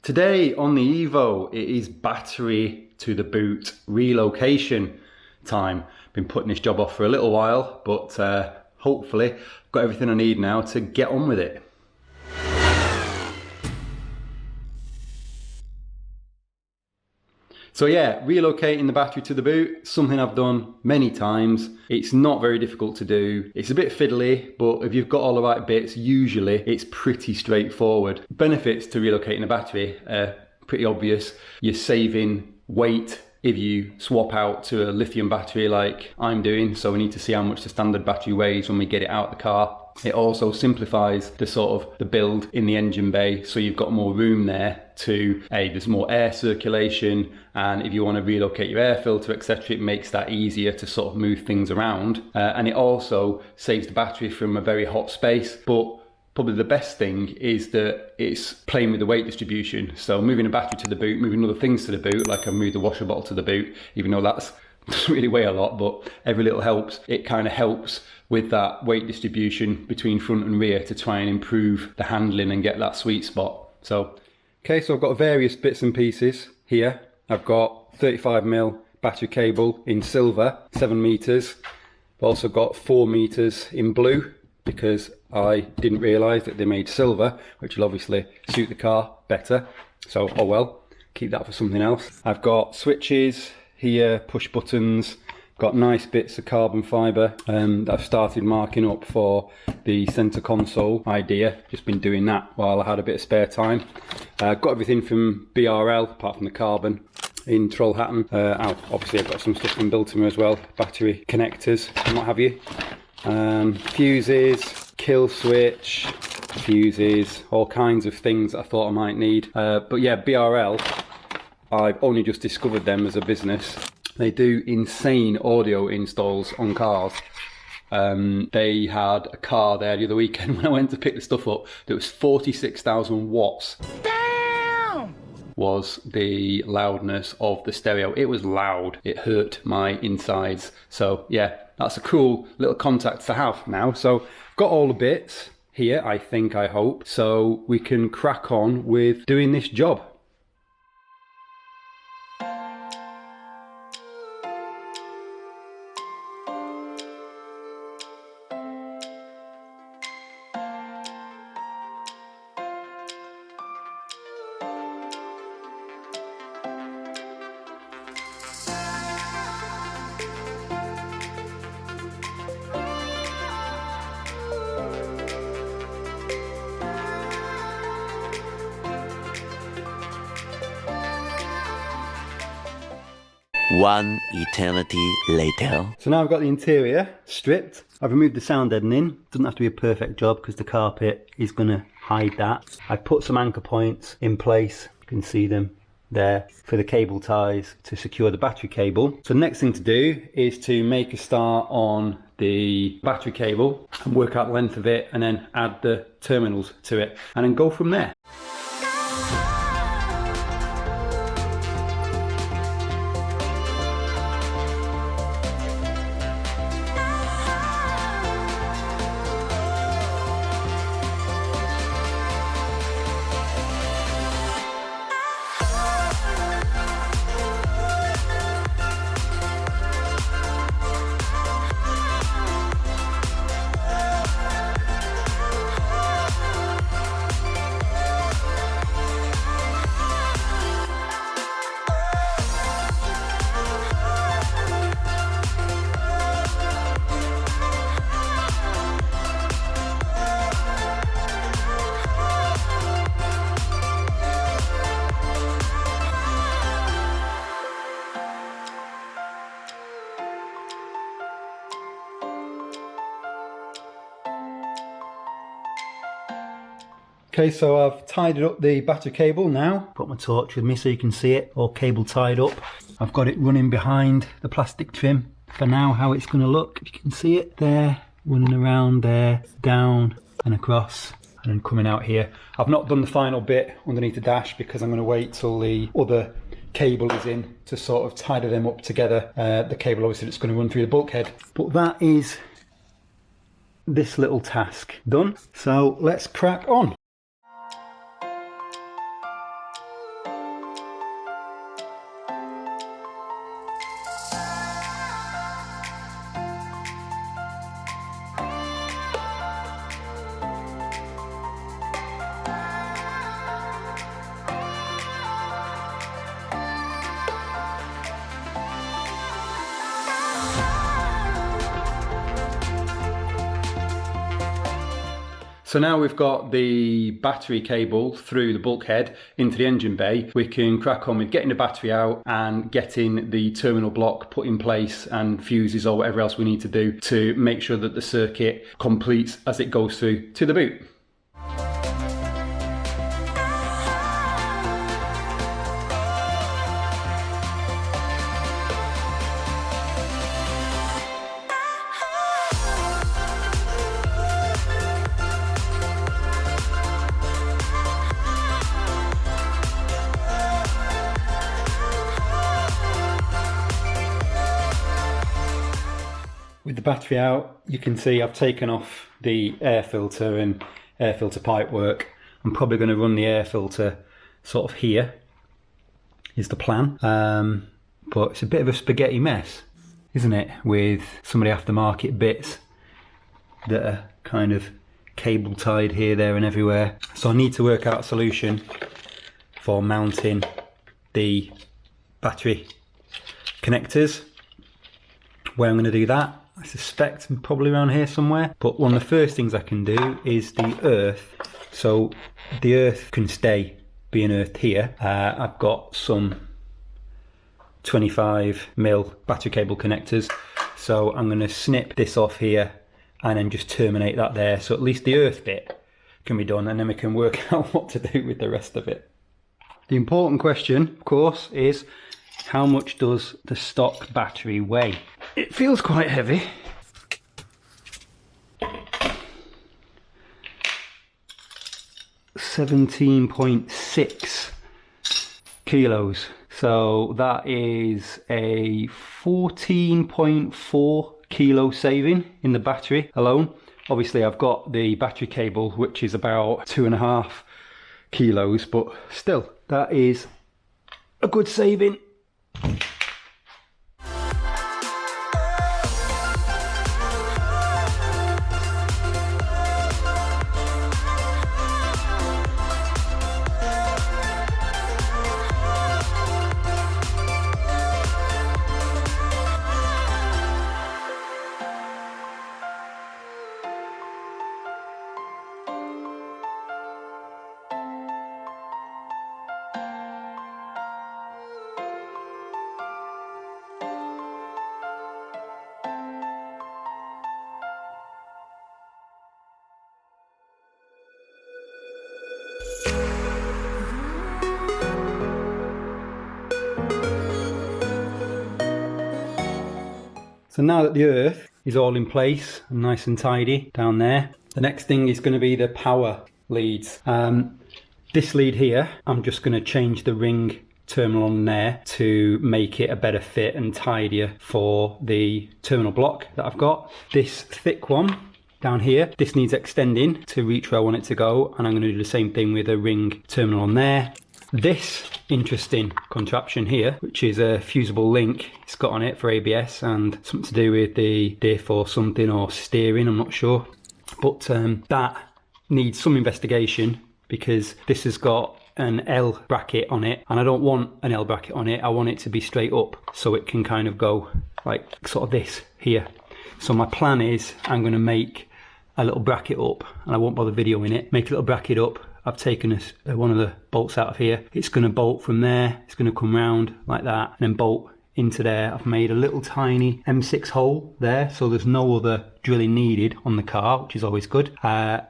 Today on the Evo, it is battery to the boot relocation time. Been putting this job off for a little while, but hopefully I've got everything I need now to get on with it. So yeah, relocating the battery to the boot, something I've done many times. It's not very difficult to do. It's a bit fiddly, but if you've got all the right bits, usually it's pretty straightforward. Benefits to relocating the battery are pretty obvious. You're saving weight if you swap out to a lithium battery like I'm doing, so we need to see how much the standard battery weighs when we get it out of the car. It also simplifies the build in the engine bay, so you've got more room there to, there's more air circulation, and if you want to relocate your air filter, etc., it makes that easier to sort of move things around. And it also saves the battery from a very hot space, but probably the best thing is that it's playing with the weight distribution. So moving a battery to the boot, moving other things to the boot, like I moved the washer bottle to the boot, even though that doesn't really weigh a lot, but every little helps. It kind of helps with that weight distribution between front and rear to try and improve the handling and get that sweet spot. So I've got various bits and pieces here. I've got 35mm battery cable in silver, 7 meters. I've also got 4 meters in blue, because I didn't realise that they made silver, which will obviously suit the car better. So, oh well, keep that for something else. I've got switches here, push buttons, got nice bits of carbon fibre that I've started marking up for the centre console idea. Just been doing that while I had a bit of spare time. Got everything from BRL, apart from the carbon, in Trollhättan. Obviously I've got some stuff from Biltmer as well, battery connectors and what have you. Fuses, kill switch, fuses, all kinds of things that I thought I might need. But yeah, BRL, I've only just discovered them as a business. They do insane audio installs on cars. They had a car there the other weekend when I went to pick the stuff up that was 46,000 watts. Damn! Was the loudness of the stereo. It was loud. It hurt my insides. So yeah, that's a cool little contact to have now. So got all the bits here, I hope. So we can crack on with doing this job. One eternity later. So now I've got the interior stripped. I've removed the sound deadening. Doesn't have to be a perfect job because the carpet is going to hide that. I've put some anchor points in place. You can see them there for the cable ties to secure the battery cable. So the next thing to do is to make a start on the battery cable and work out the length of it, and then add the terminals to it, and then go from there. Okay, so I've tidied up the battery cable now. Put my torch with me so you can see it, all cable tied up. I've got it running behind the plastic trim. For now, how it's going to look, if you can see it there, running around there, down and across, and then coming out here. I've not done the final bit underneath the dash because I'm going to wait till the other cable is in to sort of tidy them up together. The cable obviously that's going to run through the bulkhead. But that is this little task done. So let's crack on. So now we've got the battery cable through the bulkhead into the engine bay, we can crack on with getting the battery out and getting the terminal block put in place and fuses or whatever else we need to do to make sure that the circuit completes as it goes through to the boot. With the battery out, you can see I've taken off the air filter and air filter pipework. I'm probably going to run the air filter sort of here, is the plan. But it's a bit of a spaghetti mess, isn't it? With some of the aftermarket bits that are kind of cable tied here, there and everywhere. So I need to work out a solution for mounting the battery connectors. Where I'm going to do that, I suspect I'm probably around here somewhere. But one of the first things I can do is the earth. So the earth can stay being earthed here. I've got some 25mm battery cable connectors. So I'm going to snip this off here and then just terminate that there. So at least the earth bit can be done, and then we can work out what to do with the rest of it. The important question, of course, is how much does the stock battery weigh? It feels quite heavy. £17.6 kilos. So that is a 14.4 kilo saving in the battery alone. Obviously I've got the battery cable, which is about 2.5 kilos, but still, that is a good saving. So now that the earth is all in place and nice and tidy down there, the next thing is going to be the power leads. This lead here, I'm just going to change the ring terminal on there to make it a better fit and tidier for the terminal block that I've got. This thick one down here, this needs extending to reach where I want it to go, and I'm going to do the same thing with a ring terminal on there. This interesting contraption here, which is a fusible link, it's got on it for ABS and something to do with the diff or something, or steering, I'm not sure. But that needs some investigation, because this has got an L bracket on it, and I don't want an L bracket on it. I want it to be straight up, so it can kind of go like sort of this here. So my plan is I'm going to make a little bracket up, and I won't bother videoing it, make a little bracket up. I've taken one of the bolts out of here. It's going to bolt from there, it's going to come round like that, and then bolt into there. I've made a little tiny M6 hole there, so there's no other drilling needed on the car, which is always good.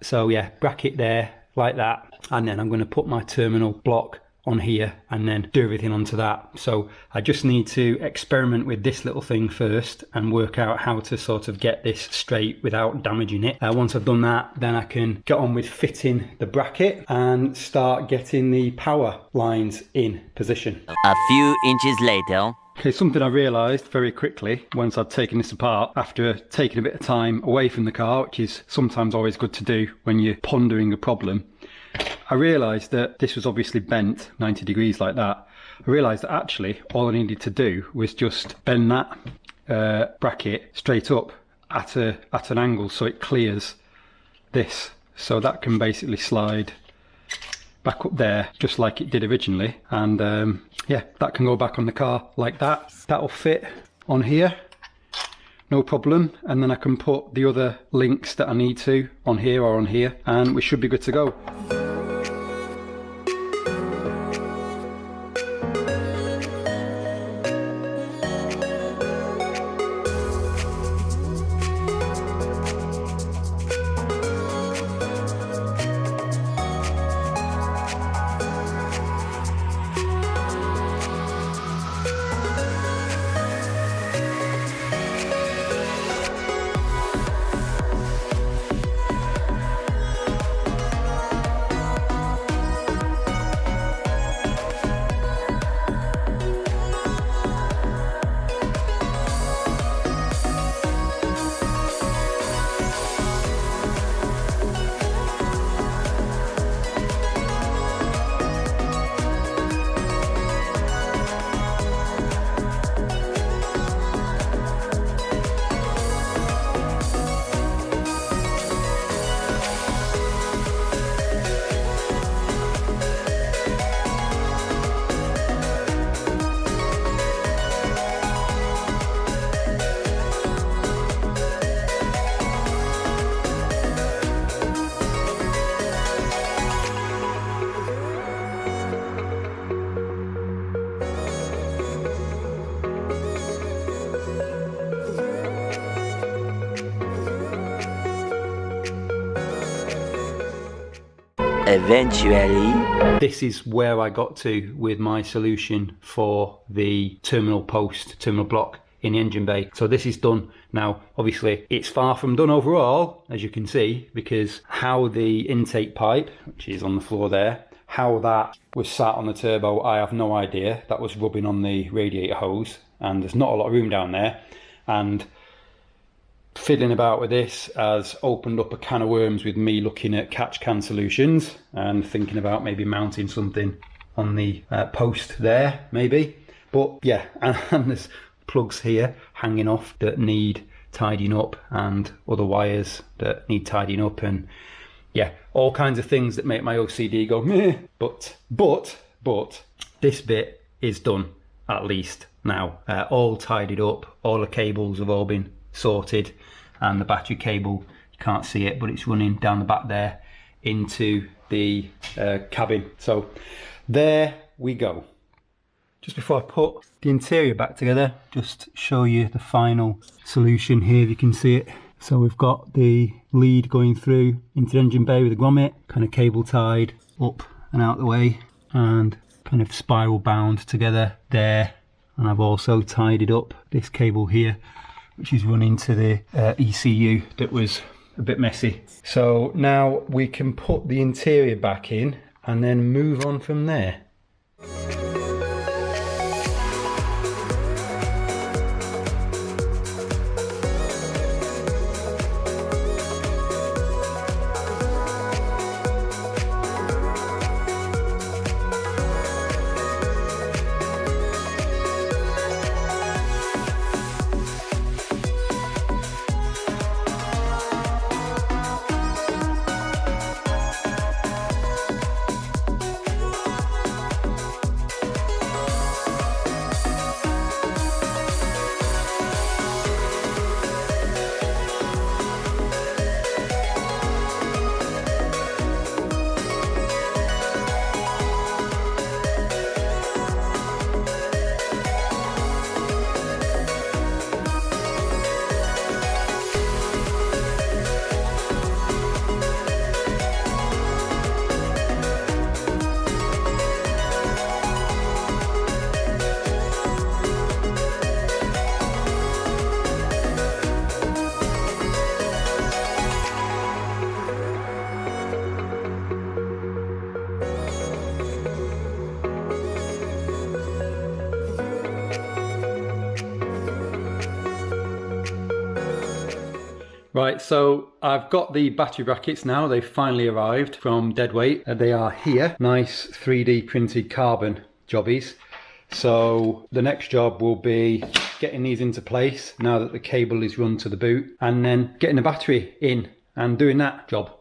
So yeah, bracket there like that, and then I'm going to put my terminal block on here and then do everything onto that. So I just need to experiment with this little thing first and work out how to sort of get this straight without damaging it. Once I've done that, then I can get on with fitting the bracket and start getting the power lines in position. A few inches later. Okay, something I realised very quickly once I'd taken this apart, after taking a bit of time away from the car, which is sometimes always good to do when you're pondering a problem, I realised that this was obviously bent 90 degrees like that. I realised that actually all I needed to do was just bend that bracket straight up at an angle so it clears this. So that can basically slide back up there just like it did originally, and yeah, that can go back on the car like that. That'll fit on here no problem. And then I can put the other links that I need to on here or on here, and we should be good to go. Eventually. This is where I got to with my solution for the terminal post, terminal block in the engine bay. So this is done now. Obviously it's far from done overall, as you can see, because how the intake pipe, which is on the floor there, how that was sat on the turbo, I have no idea. That was rubbing on the radiator hose, and there's not a lot of room down there. And fiddling about with this has opened up a can of worms with me looking at catch can solutions and thinking about maybe mounting something on the post there, maybe. But yeah, and there's plugs here hanging off that need tidying up, and other wires that need tidying up, and yeah, all kinds of things that make my OCD go meh. But this bit is done at least now, all tidied up. All the cables have all been sorted, and the battery cable, you can't see it, but it's running down the back there into the cabin. So there we go. Just before I put the interior back together, just show you the final solution here, if you can see it. So we've got the lead going through into the engine bay with a grommet, kind of cable tied up and out the way, and kind of spiral bound together there. And I've also tidied up this cable here, which is running to the ECU that was a bit messy. So now we can put the interior back in and then move on from there. Right, so I've got the battery brackets now. They've finally arrived from Deadweight. They are here. Nice 3D printed carbon jobbies. So the next job will be getting these into place now that the cable is run to the boot, and then getting the battery in and doing that job.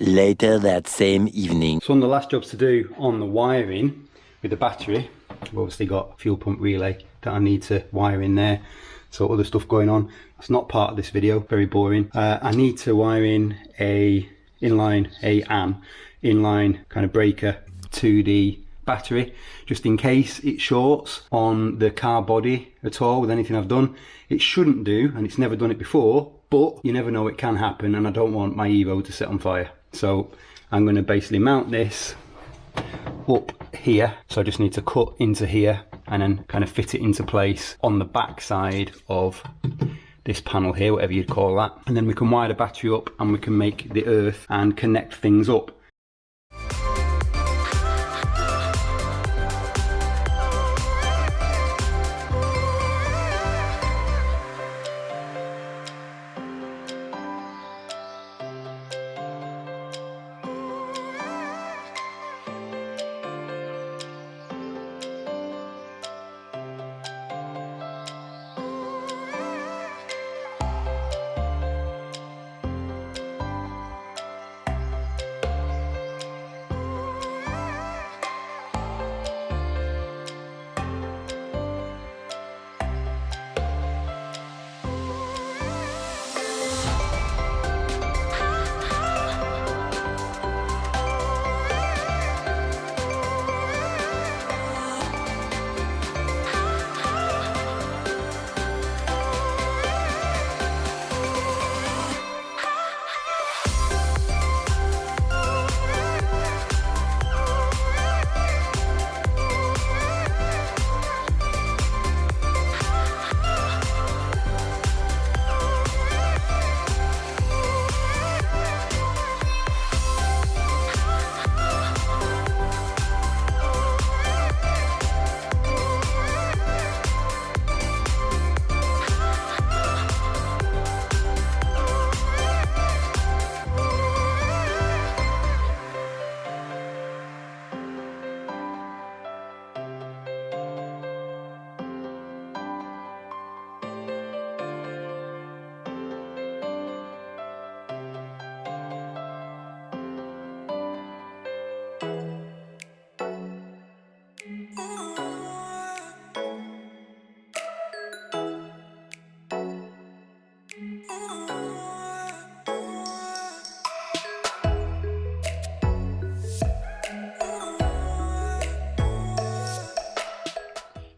Later that same evening. So one of the last jobs to do on the wiring with the battery, I've obviously got fuel pump relay that I need to wire in there. So other stuff going on. It's not part of this video, very boring. I need to wire in a inline kind of breaker to the battery, just in case it shorts on the car body at all with anything I've done. It shouldn't do, and it's never done it before, but you never know, it can happen, and I don't want my Evo to set on fire. So I'm going to basically mount this up here. So I just need to cut into here and then kind of fit it into place on the back side of this panel here, whatever you'd call that. And then we can wire the battery up and we can make the earth and connect things up.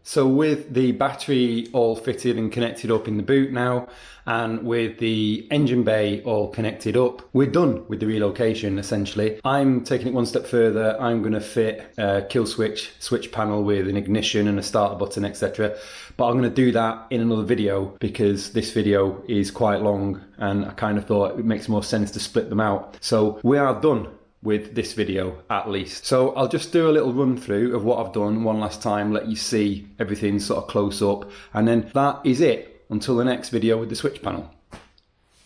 So with the battery all fitted and connected up in the boot now, and with the engine bay all connected up, we're done with the relocation essentially. I'm taking it one step further. I'm going to fit a kill switch panel with an ignition and a starter button, etc. But I'm going to do that in another video because this video is quite long and I kind of thought it makes more sense to split them out. So we are done with this video at least. So I'll just do a little run through of what I've done one last time, let you see everything sort of close up, and then that is it until the next video with the switch panel.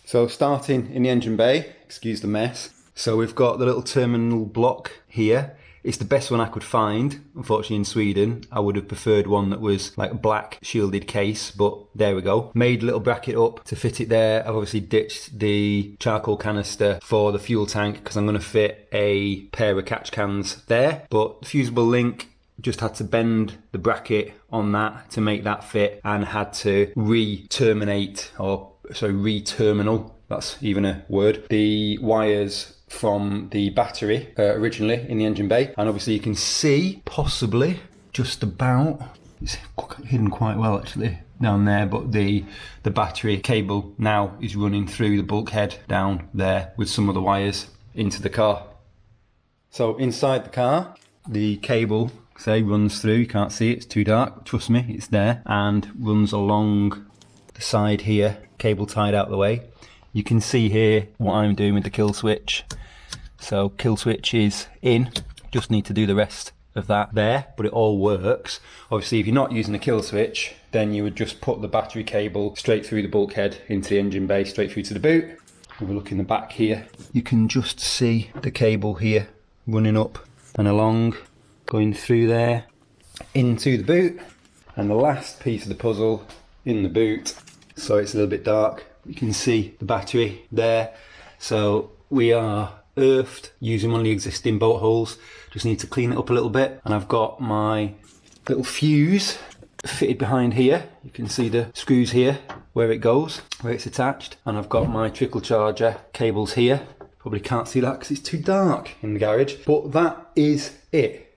So starting in the engine bay, excuse the mess. So we've got the little terminal block here. It's the best one I could find, unfortunately in Sweden. I would have preferred one that was like a black shielded case, but there we go. Made a little bracket up to fit it there. I've obviously ditched the charcoal canister for the fuel tank because I'm going to fit a pair of catch cans there. But the fusible link, just had to bend the bracket on that to make that fit and had to re-terminal, that's even a word, the wires from the battery originally in the engine bay. And obviously you can see possibly just about, it's hidden quite well actually down there, but the battery cable now is running through the bulkhead down there with some of the wires into the car. So inside the car, the cable runs through, you can't see it, it's too dark, trust me, it's there, and runs along the side here, cable tied out the way. You can see here what I'm doing with the kill switch. So kill switch is in, just need to do the rest of that there, but it all works. Obviously if you're not using the kill switch, then you would just put the battery cable straight through the bulkhead into the engine bay, straight through to the boot. If we look in the back here, you can just see the cable here running up and along, going through there into the boot. And the last piece of the puzzle in the boot, so it's a little bit dark, you can see the battery there. So we are earthed using one of the existing bolt holes. Just need to clean it up a little bit. And I've got my little fuse fitted behind here. You can see the screws here where it goes, where it's attached. And I've got my trickle charger cables here. Probably can't see that because it's too dark in the garage. But that is it.